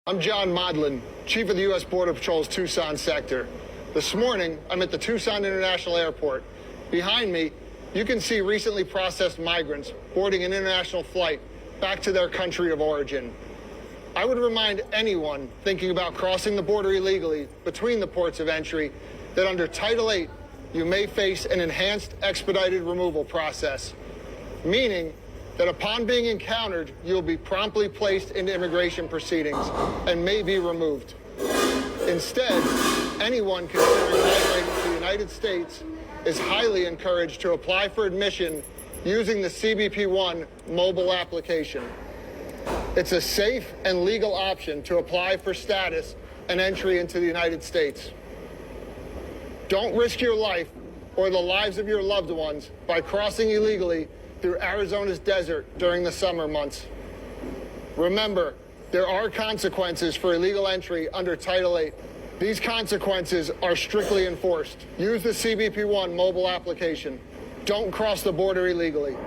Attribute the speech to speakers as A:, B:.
A: I'm John Modlin, Chief of the U.S. Border Patrol's Tucson sector. This morning, I'm at the Tucson International Airport. Behind me, you can see recently processed migrants boarding an international flight back to their country of origin. I would remind anyone thinking about crossing the border illegally between the ports of entry that under Title VIII, you may face an enhanced expedited removal process, meaning that upon being encountered, you'll be promptly placed into immigration proceedings and may be removed. Instead, anyone considering migrating to the United States is highly encouraged to apply for admission using the CBP-1 mobile application. It's a safe and legal option to apply for status and entry into the United States. Don't risk your life or the lives of your loved ones by crossing illegally through Arizona's desert during the summer months. Remember, there are consequences for illegal entry under Title VIII. These consequences are strictly enforced. Use the CBP-1 mobile application. Don't cross the border illegally.